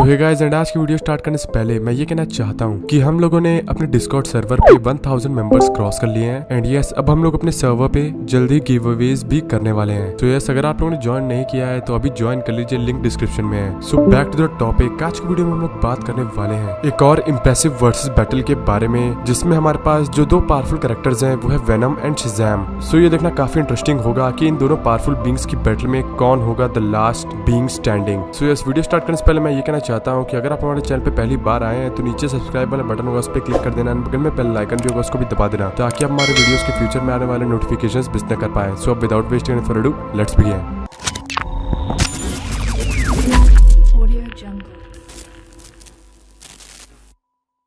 Hey guys, and आज की video start करने से पहले मैं ये कहना चाहता हूँ कि हम लोगों ने अपने डिस्कॉर्ड सर्वर पे 1000 मेंबर्स क्रॉस कर लिए हैं। एंड यस, अब हम लोग अपने सर्वर पे जल्दी गिव अवेज भी करने वाले हैं। तो यस, अगर आप लोगों ने ज्वाइन नहीं किया है तो अभी ज्वाइन कर लीजिए, लिंक डिस्क्रिप्शन में है। So back to the topic. आज की वीडियो में हम लोग बात करने वाले हैं एक और इम्प्रेसिव वर्सेस बैटल के बारे में, जिसमें हमारे पास जो दो पावरफुल कैरेक्टर्स हैं वो है वेनम एंड शज़ैम। सो ये देखना काफी इंटरेस्टिंग होगा कि इन दोनों पावरफुल बींग्स की बैटल में कौन होगा the last being standing. So yes, video start करने से पहले मैं ये कहना चाहता हूँ कि अगर आप हमारे चैनल पे पहली बार आए हैं तो नीचे सब्सक्राइब वाला बटन होगा, उस पर क्लिक कर देना। बगल में बेल आइकन भी होगा, उसको भी दबा देना ताकि आप हमारे वीडियोस के फ्यूचर में आने वाले नोटिफिकेशंस मिस न कर पाए। सो अब without wasting any further ado, let's begin.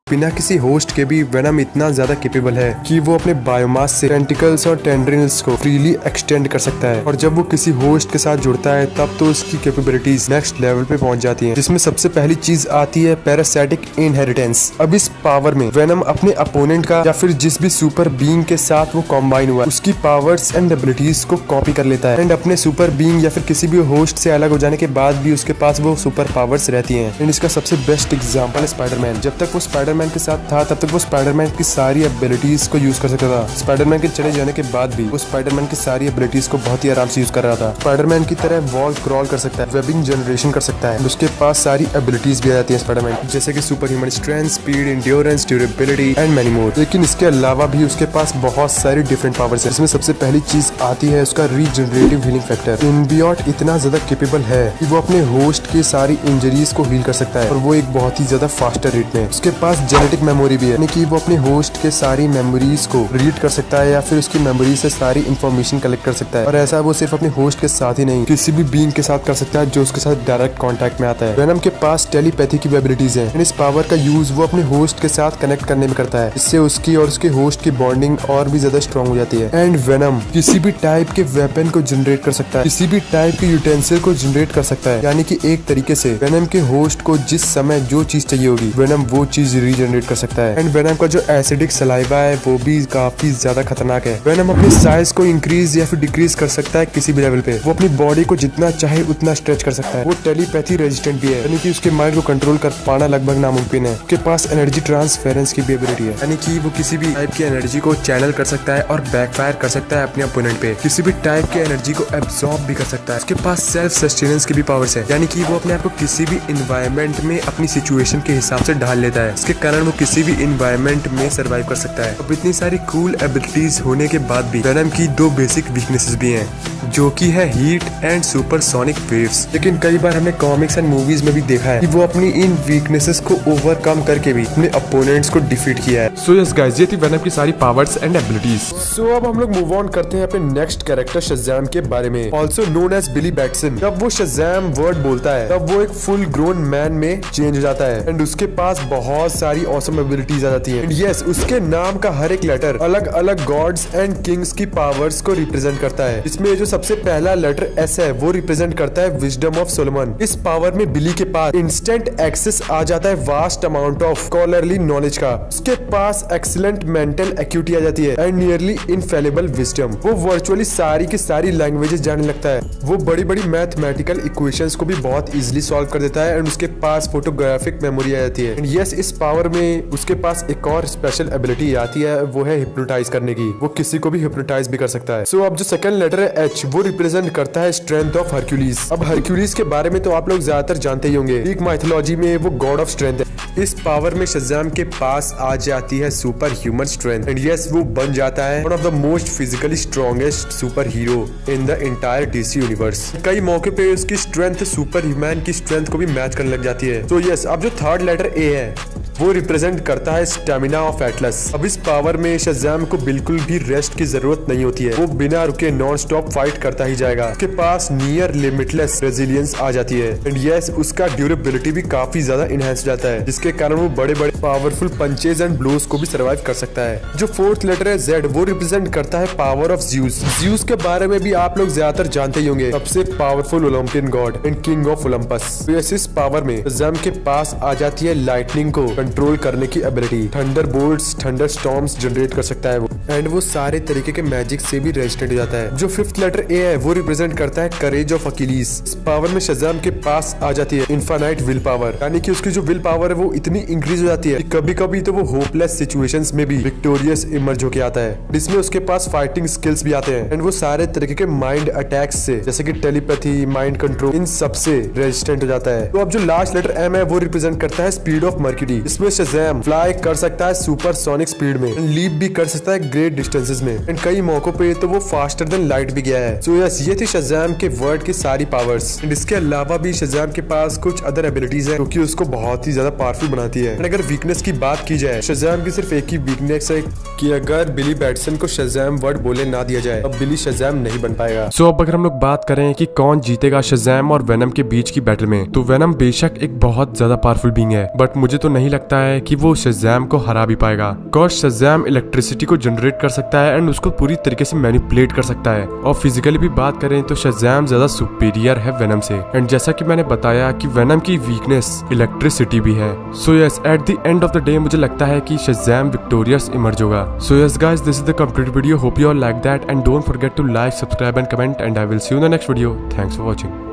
बिना किसी होस्ट के भी वेनम इतना ज्यादा कैपेबल है कि वो अपने बायोमास से टेंटिकल्स और टेंड्रिल्स को फ्रीली एक्सटेंड कर सकता है। और जब वो किसी होस्ट के साथ जुड़ता है तब तो उसकी कैपेबिलिटीज नेक्स्ट लेवल पे पहुंच जाती हैं, जिसमें सबसे पहली चीज आती है पैरासाइटिक इनहेरिटेंस। अब इस पावर में वेनम अपने अपोनेंट का या फिर जिस भी सुपर बीइंग के साथ वो कॉम्बाइन हुआ उसकी पावर्स एंड एबिलिटीज को कॉपी कर लेता है। एंड अपने सुपर बीइंग या फिर किसी भी होस्ट से अलग हो जाने के बाद भी उसके पास वो सुपर पावर्स रहती हैं। एंड इसका सबसे बेस्ट एग्जाम्पल है स्पाइडरमैन। जब तक वो स्पाइडरमैन के साथ था तब तक वो स्पाइडरमैन की सारी एबिलिटीज को यूज कर सकता था। स्पाइडरमैन के चले जाने के बाद भी वो स्पाइडरमैन की सारी एबिलिटीज को बहुत ही आराम से यूज कर रहा था। स्पाइडरमैन की तरह वॉल क्रॉल कर सकता है, वेबिंग जनरेशन कर सकता है। उसके पास सारी एबिलिटीज भी आ जाती है स्पाइडरमैन, जैसे कि super human strength, speed, endurance, durability and many more. लेकिन इसके अलावा भी उसके पास बहुत सारी डिफरेंट पावर्स है। इसमें सबसे पहली चीज आती है उसका रीजनरेटिव हीलिंग फैक्टर। सिम्बियोट इतना ज्यादा कैपेबल है कि वो अपने होस्ट की सारी इंजरीज को हील कर सकता है, और वो एक बहुत ही ज्यादा फास्टर रेट में। उसके पास जेनेटिक मेमोरी भी है, यानी कि वो अपने होस्ट के सारी मेमोरीज को रीड कर सकता है या फिर उसकी मेमोरी से सारी इंफॉर्मेशन कलेक्ट कर सकता है। और ऐसा वो सिर्फ अपने होस्ट के साथ ही नहीं, किसी भी बीइंग के साथ कर सकता है जो उसके साथ डायरेक्ट कांटेक्ट में आता है। वेनम के पास टेलीपैथी की एबिलिटीज है। इस पावर का यूज वो अपने होस्ट के साथ कनेक्ट करने में करता है। इससे उसकी और उसके होस्ट की बॉन्डिंग और भी ज्यादा स्ट्रॉन्ग हो जाती है। एंड वेनम किसी भी टाइप के वेपन को जनरेट कर सकता है, किसी भी टाइप के यूटेंसिल को जनरेट कर सकता है। यानी कि एक तरीके से वेनम के होस्ट को जिस समय जो चीज चाहिए होगी वेनम वो चीज रीजनरेट कर सकता है। एंड वेनम का जो एसिडिक सलाइवा है वो भी काफी ज्यादा खतरनाक है। वेनम अपने साइज को इंक्रीज या फिर डिक्रीज कर सकता है किसी भी लेवल पे। वो अपनी बॉडी को जितना चाहे उतना स्ट्रेच कर सकता है। वो टेलीपैथी रेजिस्टेंट भी है, यानी कि उसके माइंड को कंट्रोल कर पाना लगभग नामुमकिन है। उसके पास एनर्जी ट्रांसफेरेंस की भी एबिलिटी है, यानी कि वो किसी भी टाइप की एनर्जी को चैनल कर सकता है और बैकफायर कर सकता है अपने अपोनेंट पे। किसी भी टाइप की एनर्जी को एब्सॉर्ब भी कर सकता है। उसके पास सेल्फ सस्टेनेंस की भी पावर्स है, यानी कि वो अपने आप को किसी भी इन्वायरमेंट में अपनी सिचुएशन के हिसाब से ढाल लेता है। इसके कारण वो किसी भी इन्वायरमेंट में सर्वाइव कर सकता है। अब इतनी सारी कूल एबिलिटीज होने के बाद भी वेनम की दो बेसिक वीकनेसेस भी हैं, जो कि है हीट एंड सुपरसोनिक वेव्स। लेकिन कई बार हमने कॉमिक्स एंड मूवीज में भी देखा है कि वो अपनी इन वीकनेसेस को ओवरकम करके भी अपने अपोनेंट्स को डिफीट किया है। सो यस गाइस, ये थी वेनम की सारी पावर्स एंड एबिलिटीज। सो अब हम लोग मूव ऑन करते हैं अपने नेक्स्ट कैरेक्टर शज़ैम के बारे में, ऑल्सो नोन एज बिली बैटसन। जब वो शज़ैम वर्ड बोलता है तब वो एक फुल ग्रोन मैन में चेंज हो जाता है। एंड उसके पास बहुत सारी ऑसम एबिलिटीज आ जाती है। एंड यस, उसके नाम का हर एक लेटर अलग अलग गॉड्स एंड किंग्स की पावर्स को रिप्रेजेंट करता है। इसमें जो सबसे पहला लेटर एस है वो रिप्रेजेंट करता है विजडम ऑफ सोलोमन। इस पावर में बिली के पास इंस्टेंट एक्सेस आ जाता है vast amount of scholarly knowledge का। उसके पास एक्सीलेंट मेंटल एक्यूटी आ जाती है एंड नियरली इनफेलेबल विजडम। वो वर्चुअली सारी की सारी लैंग्वेजेस जानने लगता है। वो बड़ी बड़ी मैथमेटिकल इक्वेशंस को भी बहुत इजीली सॉल्व कर देता है। एंड उसके पास फोटोग्राफिक मेमोरी आ जाती है। एंड यस, इस पावर में उसके पास एक और स्पेशल एबिलिटी आती है, वो है हिप्नोटाइज करने की। वो किसी को भी हिप्नोटाइज भी कर सकता है। सो अब जो सेकंड लेटर है एच, वो रिप्रेजेंट करता है स्ट्रेंथ ऑफ हरक्यूलिस। अब हरक्यूलिस के बारे में तो आप लोग ज्यादातर जानते ही होंगे, ग्रीक माइथोलॉजी में वो गॉड ऑफ स्ट्रेंथ है। इस पावर में शज़ैम के पास आ जाती है super human strength. And yes, वो बन जाता है one of the most physically strongest super hero in the entire DC universe. कई मौके पे उसकी स्ट्रेंथ सुपर ह्यूमन की स्ट्रेंथ को भी मैच करने लग जाती है। तो यस, अब जो थर्ड लेटर ए है वो रिप्रेजेंट करता है स्टेमिना ऑफ एटलस। अब इस पावर में शज़ैम को बिल्कुल भी रेस्ट की जरूरत नहीं होती है। वो बिना रुके नॉन स्टॉप फाइट करता ही जाएगा। उसके पास नियर लिमिटलेस रेजिलियंस आ जाती है। एंड यस, उसका ड्यूरेबिलिटी भी काफी ज्यादा इनहेंस हो जाता है, जिसके कारण वो बड़े बड़े पावरफुल पंचेज एंड ब्लोज को भी सर्वाइव कर सकता है। जो फोर्थ लेटर है जेड, वो रिप्रेजेंट करता है पावर ऑफ ज़्यूस। ज़्यूस के बारे में भी आप लोग ज्यादातर जानते ही होंगे, सबसे powerful Olympian God and king of Olympus. तो इस पावर में शज़ैम के पास आ जाती है लाइटनिंग को कंट्रोल करने की ability, thunderbolts, thunderstorms generate कर सकता है वो, एंड वो सारे तरीके के मैजिक से भी रेजिस्टेंट हो जाता है। जो फिफ्थ लेटर ए है वो रिप्रेजेंट करता है करेज ऑफ अकीलीस। इस पावर में शज़ाम के पास आ जाती है इनफाइनाइट विल पावर, यानी कि उसकी जो विल पावर है वो इतनी इंक्रीज हो जाती है कि कभी कभी तो वो होपलेस सिचुएशंस में भी विक्टोरियस इमर्ज होके आता है, जिसमें उसके पास फाइटिंग स्किल्स भी आते हैं, एंड वो सारे तरीके के माइंड अटैक्स से जैसे कि टेलीपैथी, माइंड कंट्रोल, इन सब से रेजिस्टेंट हो जाता है। तो अब जो लास्ट लेटर एम है वो रिप्रेजेंट करता है स्पीड ऑफ मर्क्यूरी। इसमें शज़ाम फ्लाई कर सकता है सुपर सोनिक स्पीड में, लीप भी कर सकता है ग्रेट डिस्टेंसेस में, एंड कई मौकों पे तो वो फास्टर देन लाइट भी गया है। सो यस, ये थी शज़ाम के वर्ड की सारी पावर्स, एंड इसके अलावा भी शज़ाम के पास कुछ अदर एबिलिटीज है क्योंकि उसको बहुत ही ज्यादा पावरफुल बनाती है। एंड अगर वीकनेस की बात की जाए, शज़ाम की सिर्फ एक ही वीकनेस है कि अगर बिली बैटसन को शज़ाम वर्ड बोले ना दिया जाए अब बिली शज़ाम नहीं बन पाएगा। सो अब अगर हम लोग बात करें कि कौन जीतेगा शज़ाम और वेनम के बीच की बैटल में, तो वेनम बेशक एक बहुत ज्यादा पावरफुल बीइंग है, बट मुझे तो नहीं लगता है कि वो शज़ाम को हरा भी पाएगा। बिकॉज शज़ाम इलेक्ट्रिसिटी को जनरेट कर सकता है एंड उसको पूरी तरीके से मैनिपुलेट कर सकता है, और फिजिकली भी बात करें तो शज़ाम ज्यादा सुपीरियर है वेनम से। एंड जैसा कि मैंने बताया कि वेनम की वीकनेस इलेक्ट्रिसिटी भी है। So yes, at the end of the day मुझे लगता है कि शज़ाम विक्टोरियस इमर्ज होगा। So yes guys, this is the complete video, hope you all like that, and don't forget to like, subscribe and comment, and I will see you in the next video. Thanks for watching.